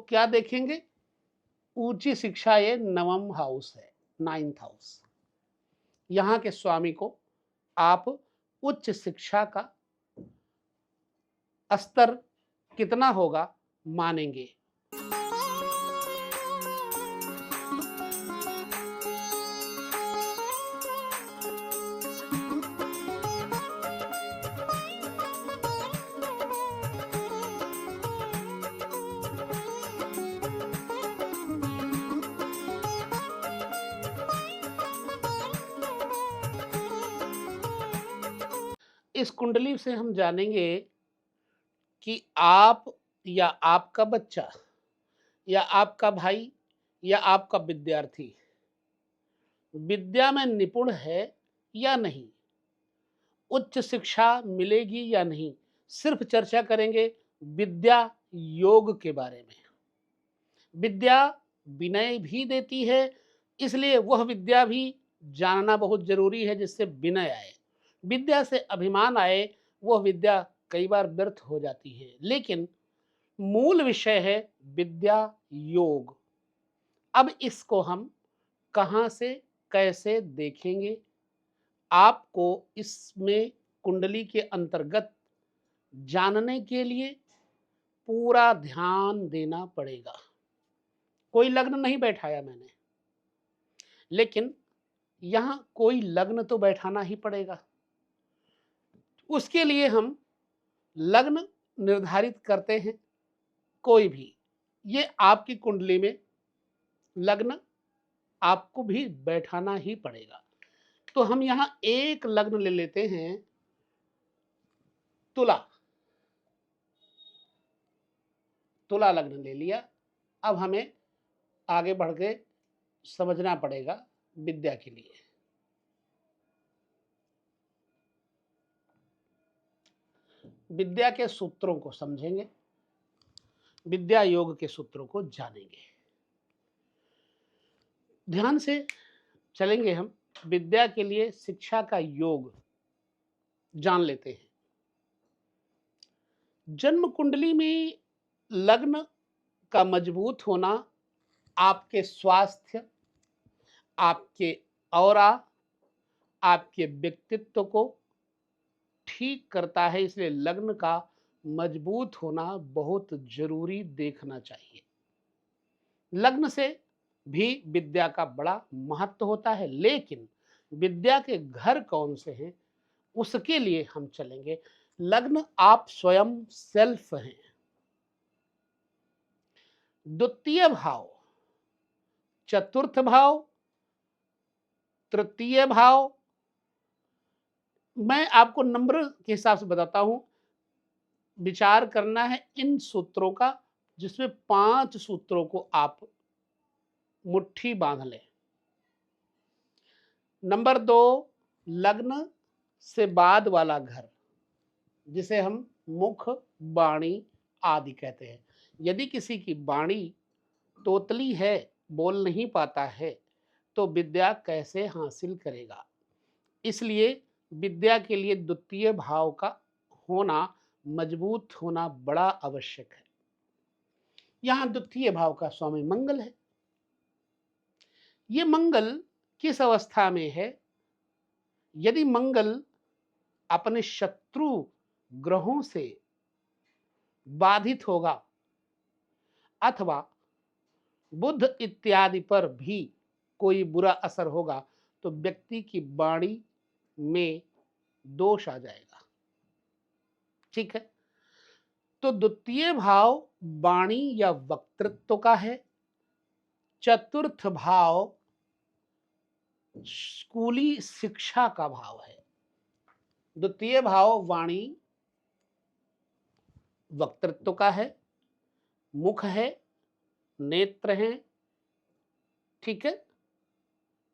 क्या देखेंगे? ऊंची शिक्षा, ये नवम हाउस है, 9th हाउस। यहाँ के स्वामी को आप उच्च शिक्षा का स्तर कितना होगा मानेंगे। इस कुंडली से हम जानेंगे कि आप या आपका बच्चा या आपका भाई या आपका विद्यार्थी विद्या में निपुण है या नहीं, उच्च शिक्षा मिलेगी या नहीं। सिर्फ चर्चा करेंगे विद्या योग के बारे में। विद्या विनय भी देती है, इसलिए वह विद्या भी जानना बहुत जरूरी है जिससे विनय आए। विद्या से अभिमान आए, वह विद्या कई बार व्यर्थ हो जाती है। लेकिन मूल विषय है विद्या योग। अब इसको हम कहाँ से कैसे देखेंगे, आपको इसमें कुंडली के अंतर्गत जानने के लिए पूरा ध्यान देना पड़ेगा। कोई लग्न नहीं बैठाया मैंने, लेकिन यहां कोई लग्न तो बैठाना ही पड़ेगा। उसके लिए हम लग्न निर्धारित करते हैं। कोई भी, ये आपकी कुंडली में लग्न आपको भी बैठाना ही पड़ेगा। तो हम यहां एक लग्न ले लेते हैं, तुला। तुला लग्न ले लिया। अब हमें आगे बढ़ के समझना पड़ेगा विद्या के लिए। विद्या के सूत्रों को समझेंगे, विद्या योग के सूत्रों को जानेंगे। ध्यान से चलेंगे हम। विद्या के लिए शिक्षा का योग जान लेते हैं। जन्म कुंडली में लग्न का मजबूत होना आपके स्वास्थ्य, आपके औरा, आपके व्यक्तित्व को ठीक करता है। इसलिए लग्न का मजबूत होना बहुत जरूरी देखना चाहिए। लग्न से भी विद्या का बड़ा महत्व होता है, लेकिन विद्या के घर कौन से हैं उसके लिए हम चलेंगे। लग्न आप स्वयं सेल्फ हैं। द्वितीय भाव, चतुर्थ भाव, तृतीय भाव, मैं आपको नंबर के हिसाब से बताता हूं। विचार करना है इन सूत्रों का, जिसमें 5 सूत्रों को आप मुट्ठी बांध लें। नंबर 2, लग्न से बाद वाला घर, जिसे हम मुख, वाणी आदि कहते हैं। यदि किसी की वाणी तोतली है, बोल नहीं पाता है, तो विद्या कैसे हासिल करेगा। इसलिए विद्या के लिए द्वितीय भाव का होना, मजबूत होना बड़ा आवश्यक है। यहां द्वितीय भाव का स्वामी मंगल है। ये मंगल किस अवस्था में है? यदि मंगल अपने शत्रु ग्रहों से बाधित होगा अथवा बुध इत्यादि पर भी कोई बुरा असर होगा, तो व्यक्ति की वाणी में दोष आ जाएगा। ठीक है, तो द्वितीय भाव वाणी या वक्तृत्व का है। चतुर्थ भाव स्कूली शिक्षा का भाव है। द्वितीय भाव वाणी वक्तृत्व का है, मुख है, नेत्र हैं, ठीक है,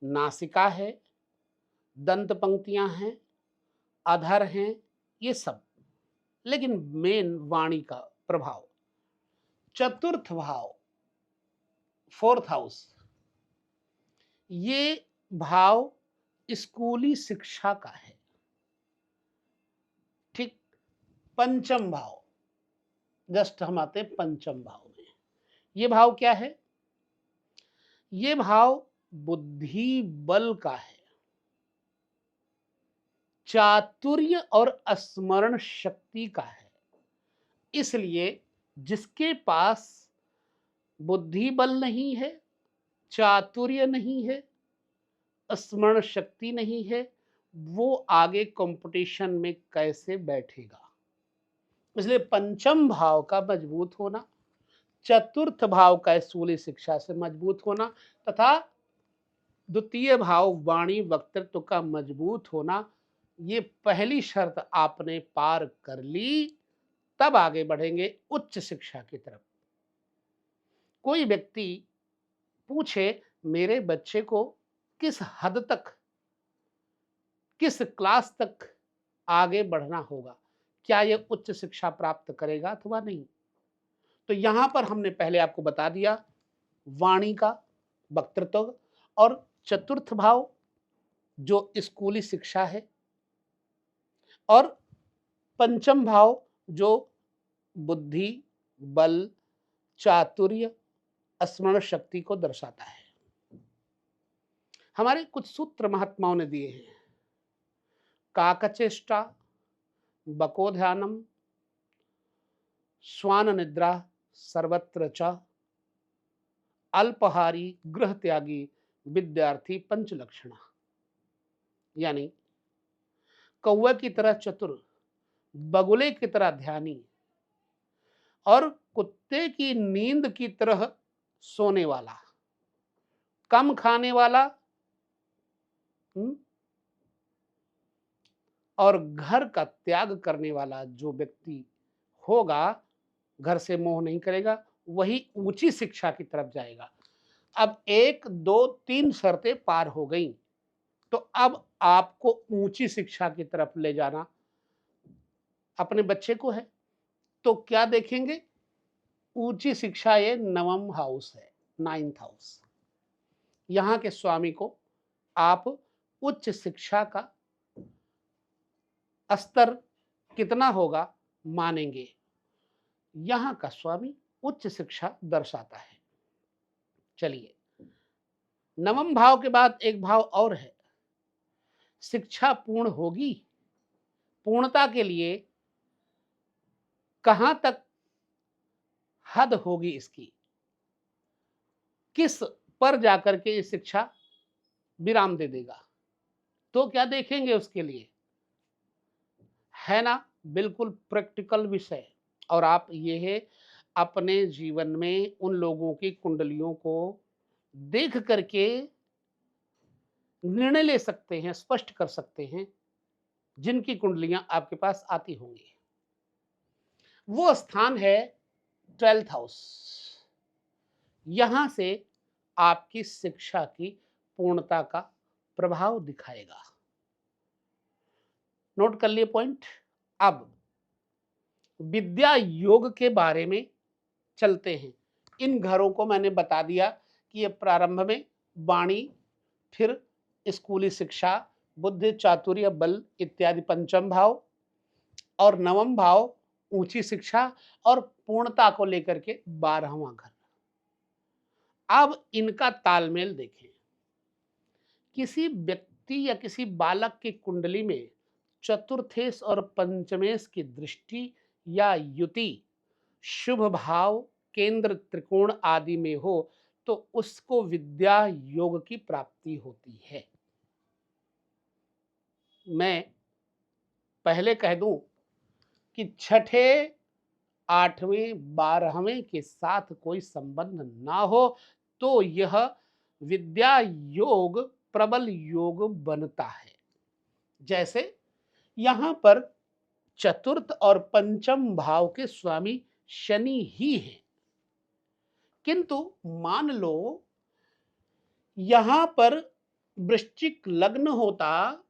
नासिका है, दंत पंक्तियां हैं, अधर हैं, ये सब। लेकिन मेन वाणी का प्रभाव। चतुर्थ भाव, 4th हाउस, ये भाव स्कूली शिक्षा का है। ठीक, पंचम भाव, जस्ट हम आते हैं पंचम भाव में। ये भाव क्या है? ये भाव बुद्धि बल का है, चातुर्य और स्मरण शक्ति का है। इसलिए जिसके पास बुद्धि बल नहीं है, चातुर्य नहीं है, स्मरण शक्ति नहीं है, वो आगे कंपटीशन में कैसे बैठेगा? इसलिए पंचम भाव का मजबूत होना, चतुर्थ भाव का स्थूली शिक्षा से मजबूत होना तथा द्वितीय भाव वाणी वक्तृत्व का मजबूत होना, ये पहली शर्त आपने पार कर ली, तब आगे बढ़ेंगे उच्च शिक्षा की तरफ। कोई व्यक्ति पूछे मेरे बच्चे को किस हद तक, किस क्लास तक आगे बढ़ना होगा, क्या ये उच्च शिक्षा प्राप्त करेगा अथवा नहीं? तो यहां पर हमने पहले आपको बता दिया वाणी का, वक्तृत्व और चतुर्थ भाव जो स्कूली शिक्षा है, और पंचम भाव जो बुद्धि बल चातुर्य स्मरण शक्ति को दर्शाता है। हमारे कुछ सूत्र महात्माओं ने दिए हैं। काकचेष्टा, बकोध्यानम, श्वान निद्रा सर्वत्र च, अल्पहारी गृह त्यागी विद्यार्थी पंचलक्षणा। यानी कौवे की तरह चतुर, बगुले की तरह ध्यानी और कुत्ते की नींद की तरह सोने वाला, कम खाने वाला और घर का त्याग करने वाला जो व्यक्ति होगा, घर से मोह नहीं करेगा, वही ऊंची शिक्षा की तरफ जाएगा। अब 1 2 3 शर्तें पार हो गई, तो अब आपको ऊंची शिक्षा की तरफ ले जाना अपने बच्चे को है। तो क्या देखेंगे? ऊंची शिक्षा ये नवम हाउस है, 9th हाउस। यहाँ के स्वामी को आप उच्च शिक्षा का स्तर कितना होगा मानेंगे। यहाँ का स्वामी उच्च शिक्षा दर्शाता है। चलिए, नवम भाव के बाद एक भाव और है। शिक्षा पूर्ण होगी, पूर्णता के लिए कहां तक हद होगी इसकी, किस पर जाकर के ये शिक्षा विराम दे देगा, तो क्या देखेंगे उसके लिए, है ना? बिल्कुल प्रैक्टिकल विषय। और आप ये अपने जीवन में उन लोगों की कुंडलियों को देख करके निर्णय ले सकते हैं, स्पष्ट कर सकते हैं, जिनकी कुंडलियां आपके पास आती होंगी। वो स्थान है 12th हाउस। यहां से आपकी शिक्षा की पूर्णता का प्रभाव दिखाएगा। नोट कर लिए पॉइंट। अब विद्या योग के बारे में चलते हैं। इन घरों को मैंने बता दिया कि ये प्रारंभ में वाणी, फिर स्कूली शिक्षा, बुद्धि चातुर्य बल इत्यादि पंचम भाव, और नवम भाव ऊंची शिक्षा, और पूर्णता को लेकर के 12वां घर। अब इनका तालमेल देखें। किसी व्यक्ति या किसी बालक की कुंडली में चतुर्थेश और पंचमेश की दृष्टि या युति शुभ भाव, केंद्र, त्रिकोण आदि में हो तो उसको विद्या योग की प्राप्ति होती है। मैं पहले कह दूं कि छठे, 8वें, 12वें के साथ कोई संबंध ना हो तो यह विद्या योग प्रबल योग बनता है। जैसे यहां पर चतुर्थ और पंचम भाव के स्वामी शनि ही हैं, किंतु मान लो यहां पर वृश्चिक लग्न होता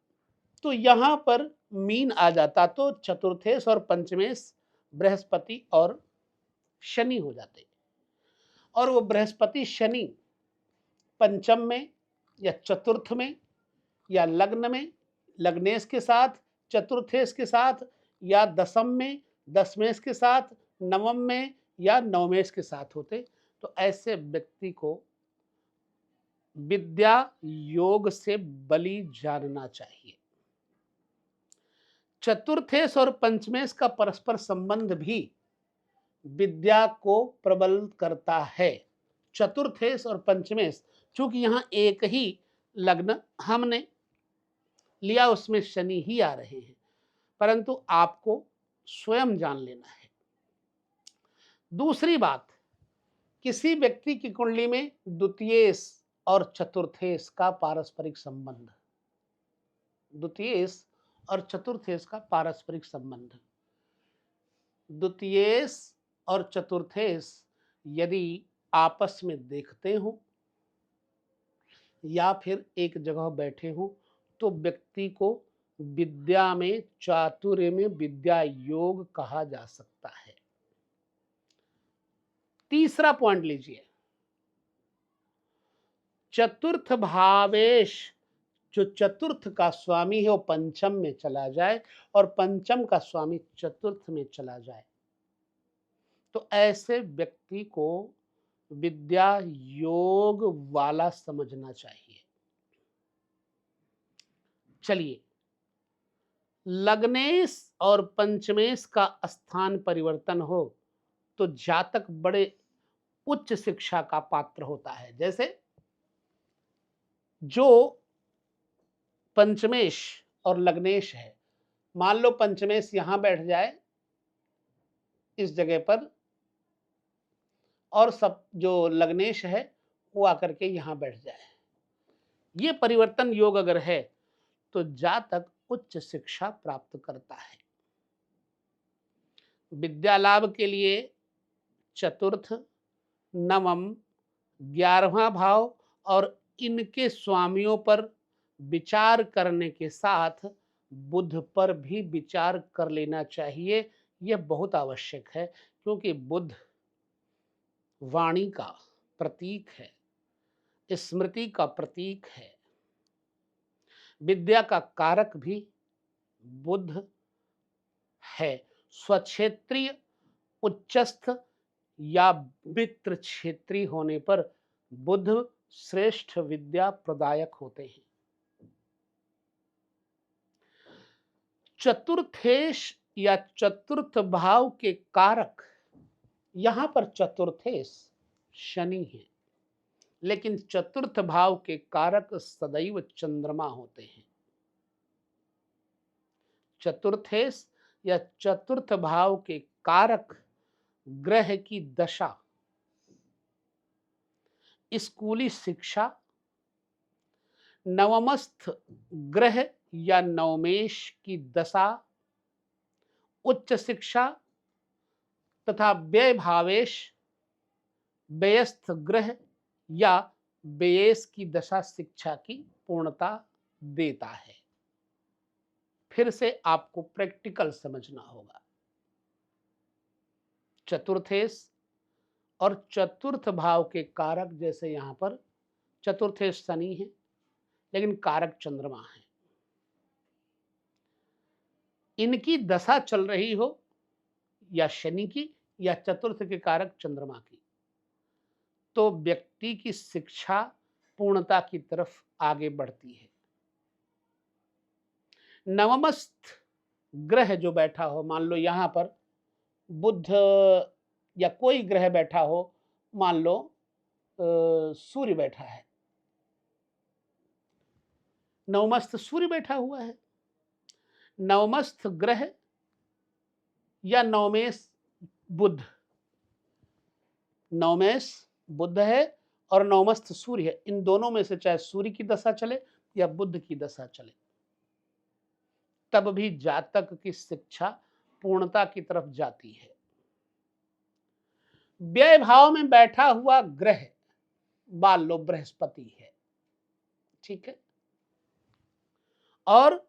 तो यहां पर मीन आ जाता, तो चतुर्थेश और पंचमेश बृहस्पति और शनि हो जाते, और वो बृहस्पति शनि पंचम में या चतुर्थ में या लग्न में, लग्नेश के साथ, चतुर्थेश के साथ, या दशम में, दशमेश के साथ, नवम में या नवमेश के साथ होते, तो ऐसे व्यक्ति को विद्या योग से बलि जानना चाहिए। चतुर्थेश और पंचमेश का परस्पर संबंध भी विद्या को प्रबल करता है। चतुर्थेश और पंचमेश, चूंकि यहां एक ही लग्न हमने लिया, उसमें शनि ही आ रहे हैं, परंतु आपको स्वयं जान लेना है। दूसरी बात, किसी व्यक्ति की कुंडली में द्वितीयेश और चतुर्थेश का पारस्परिक संबंध, द्वितीयेश और चतुर्थेश का पारस्परिक संबंध, द्वितीयेश और चतुर्थेश यदि आपस में देखते हो या फिर एक जगह बैठे हो तो व्यक्ति को विद्या में, चातुर्य में विद्या योग कहा जा सकता है। तीसरा पॉइंट लीजिए, चतुर्थ भावेश, जो चतुर्थ का स्वामी है वो पंचम में चला जाए और पंचम का स्वामी चतुर्थ में चला जाए, तो ऐसे व्यक्ति को विद्या योग वाला समझना चाहिए। चलिए, लग्नेश और पंचमेश का स्थान परिवर्तन हो तो जातक बड़े उच्च शिक्षा का पात्र होता है। जैसे जो पंचमेश और लग्नेश है, मान लो पंचमेश यहां बैठ जाए इस जगह पर, और सब जो लग्नेश है वो आकर के यहां बैठ जाए, ये परिवर्तन योग अगर है तो जातक उच्च शिक्षा प्राप्त करता है। विद्या लाभ के लिए चतुर्थ, नवम, 11वां भाव और इनके स्वामियों पर विचार करने के साथ बुध पर भी विचार कर लेना चाहिए। यह बहुत आवश्यक है, क्योंकि बुध वाणी का प्रतीक है, स्मृति का प्रतीक है, विद्या का कारक भी बुध है। स्वक्षेत्रीय, उच्चस्थ या मित्र क्षेत्रीय होने पर बुध श्रेष्ठ विद्या प्रदायक होते हैं। चतुर्थेश या चतुर्थ भाव के कारक, यहां पर चतुर्थेश शनि है, लेकिन चतुर्थ भाव के कारक सदैव चंद्रमा होते हैं। चतुर्थेश या चतुर्थ भाव के कारक ग्रह की दशा, स्कूली शिक्षा, नवमस्थ ग्रह या नवमेश की दशा, उच्च शिक्षा तथा व्यय भावेश, व्ययस्थ ग्रह या व्ययेश की दशा शिक्षा की पूर्णता देता है। फिर से आपको प्रैक्टिकल समझना होगा। चतुर्थेश और चतुर्थ भाव के कारक, जैसे यहां पर चतुर्थेश शनि है लेकिन कारक चंद्रमा है, इनकी दशा चल रही हो या शनि की या चतुर्थ के कारक चंद्रमा की, तो व्यक्ति की शिक्षा पूर्णता की तरफ आगे बढ़ती है। नवमस्थ ग्रह जो बैठा हो, मान लो यहां पर बुध या कोई ग्रह बैठा हो, मान लो सूर्य बैठा है, नवमस्थ सूर्य बैठा हुआ है, नवमस्थ ग्रह या नवमेश बुध, नवमेश बुध है और नवमस्थ सूर्य है, इन दोनों में से चाहे सूर्य की दशा चले या बुध की दशा चले, तब भी जातक की शिक्षा पूर्णता की तरफ जाती है। व्यय भाव में बैठा हुआ ग्रह मान लो बृहस्पति है, ठीक है, और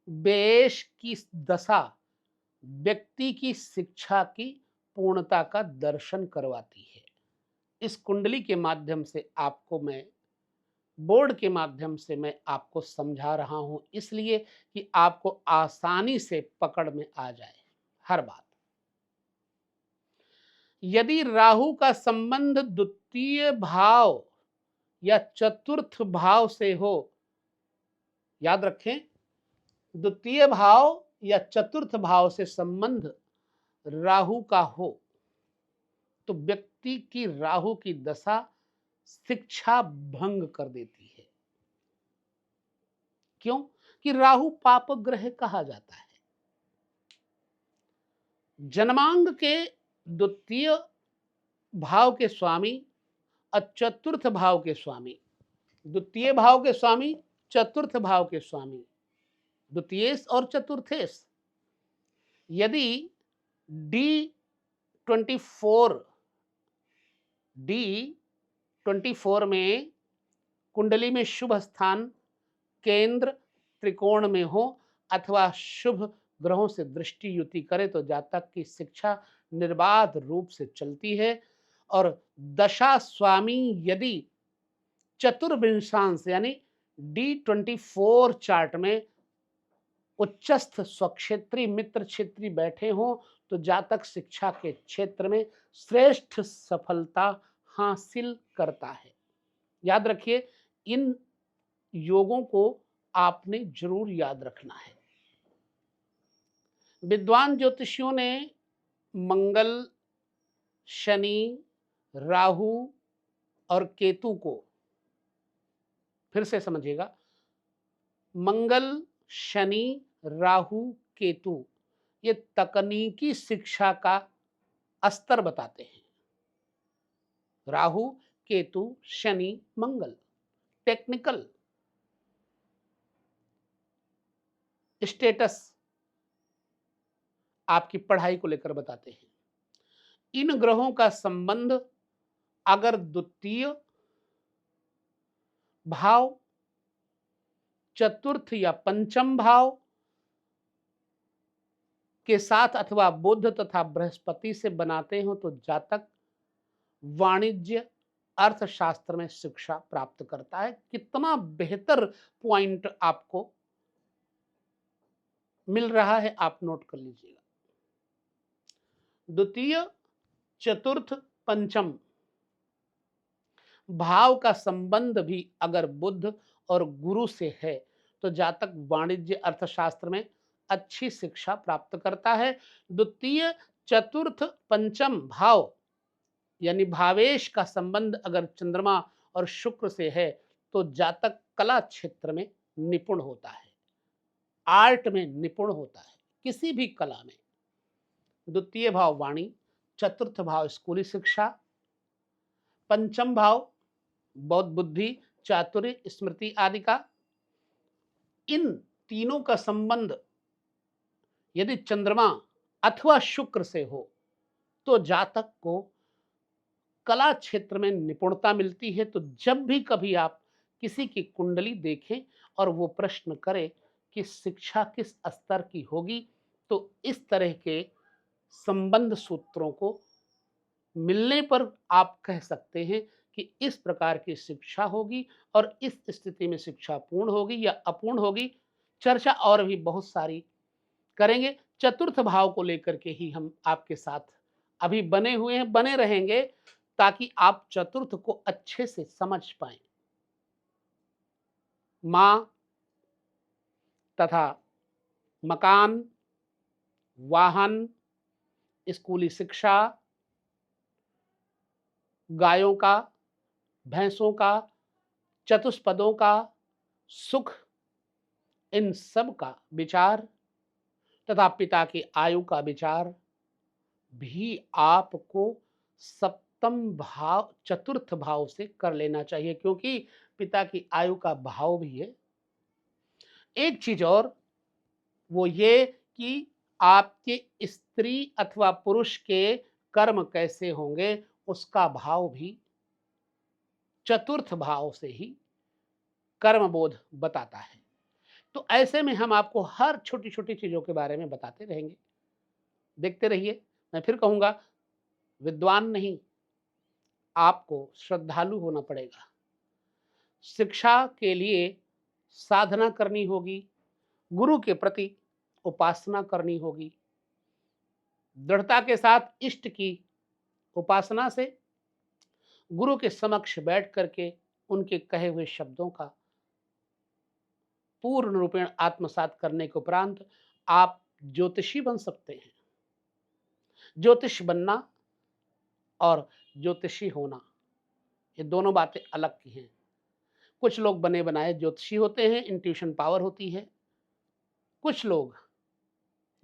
व्ययेश की दशा व्यक्ति की शिक्षा की पूर्णता का दर्शन करवाती है। इस कुंडली के माध्यम से आपको मैं, बोर्ड के माध्यम से मैं आपको समझा रहा हूं, इसलिए कि आपको आसानी से पकड़ में आ जाए हर बात। यदि राहु का संबंध द्वितीय भाव या चतुर्थ भाव से हो, याद रखें, द्वितीय भाव या चतुर्थ भाव से संबंध राहु का हो, तो व्यक्ति की राहु की दशा शिक्षा भंग कर देती है। क्यों? कि राहु पाप ग्रह कहा जाता है। जन्मांग के द्वितीय भाव के स्वामी और चतुर्थ भाव के स्वामी, द्वितीय भाव के स्वामी, चतुर्थ भाव के स्वामी, द्वितीयेश और चतुर्थेश, यदि D24 में कुंडली में शुभ स्थान केंद्र त्रिकोण में हो अथवा शुभ ग्रहों से दृष्टि युति करे तो जातक की शिक्षा निर्बाध रूप से चलती है। और दशा स्वामी यदि चतुर्विंशांश यानी D24 चार्ट में उच्चस्थ स्वक्षेत्री मित्र क्षेत्री बैठे हों तो जातक शिक्षा के क्षेत्र में श्रेष्ठ सफलता हासिल करता है। याद रखिए, इन योगों को आपने जरूर याद रखना है। विद्वान ज्योतिषियों ने मंगल, शनि, राहु और केतु को, फिर से समझिएगा, मंगल, शनि, राहु, केतु ये तकनीकी शिक्षा का स्तर बताते हैं। राहु, केतु, शनि, मंगल टेक्निकल स्टेटस आपकी पढ़ाई को लेकर बताते हैं। इन ग्रहों का संबंध अगर द्वितीय भाव, चतुर्थ या पंचम भाव के साथ अथवा बुध तथा बृहस्पति से बनाते हो तो जातक वाणिज्य अर्थशास्त्र में शिक्षा प्राप्त करता है। कितना बेहतर पॉइंट आपको मिल रहा है, आप नोट कर लीजिएगा। द्वितीय, चतुर्थ, पंचम भाव का संबंध भी अगर बुध और गुरु से है तो जातक वाणिज्य अर्थशास्त्र में अच्छी शिक्षा प्राप्त करता है। द्वितीय, चतुर्थ, पंचम भाव यानी भावेश का संबंध अगर चंद्रमा और शुक्र से है तो जातक कला क्षेत्र में निपुण होता है, आर्ट में निपुण होता है, किसी भी कला में। द्वितीय भाव वाणी, चतुर्थ भाव स्कूली शिक्षा, पंचम भाव बौद्ध बुद्धि, चातुर्य, स्मृति आदि का। इन तीनों का संबंध यदि चंद्रमा अथवा शुक्र से हो तो जातक को कला क्षेत्र में निपुणता मिलती है। तो जब भी कभी आप किसी की कुंडली देखें और वो प्रश्न करें कि शिक्षा किस स्तर की होगी, तो इस तरह के संबंध सूत्रों को मिलने पर आप कह सकते हैं कि इस प्रकार की शिक्षा होगी और इस स्थिति में शिक्षा पूर्ण होगी या अपूर्ण होगी। चर्चा और भी बहुत सारी करेंगे। चतुर्थ भाव को लेकर के ही हम आपके साथ अभी बने हुए हैं, बने रहेंगे ताकि आप चतुर्थ को अच्छे से समझ पाएं। मां तथा मकान, वाहन, स्कूली शिक्षा, गायों का, भैंसों का, चतुष्पदों का सुख, इन सब का विचार तथा पिता की आयु का विचार भी आपको सप्तम भाव, चतुर्थ भाव से कर लेना चाहिए, क्योंकि पिता की आयु का भाव भी है। एक चीज और, वो ये कि आपके स्त्री अथवा पुरुष के कर्म कैसे होंगे उसका भाव भी चतुर्थ भाव से ही कर्म बोध बताता है। तो ऐसे में हम आपको हर छोटी छोटी चीजों के बारे में बताते रहेंगे, देखते रहिए। मैं फिर कहूंगा, विद्वान नहीं, आपको श्रद्धालु होना पड़ेगा। शिक्षा के लिए साधना करनी होगी, गुरु के प्रति उपासना करनी होगी, दृढ़ता के साथ इष्ट की उपासना से गुरु के समक्ष बैठ करके उनके कहे हुए शब्दों का पूर्ण रूपेण आत्मसात करने के उपरांत आप ज्योतिषी बन सकते हैं। ज्योतिष बनना और ज्योतिषी होना, ये दोनों बातें अलग की हैं। कुछ लोग बने बनाए ज्योतिषी होते हैं, इंट्यूशन पावर होती है। कुछ लोग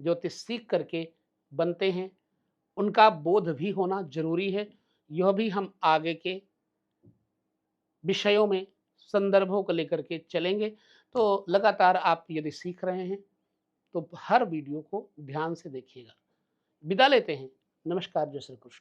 ज्योतिष सीख करके बनते हैं, उनका बोध भी होना ज़रूरी है। यह भी हम आगे के विषयों में संदर्भों को लेकर के चलेंगे। तो लगातार आप यदि सीख रहे हैं, तो हर वीडियो को ध्यान से देखिएगा। विदा लेते हैं। नमस्कार, जय श्री कृष्ण।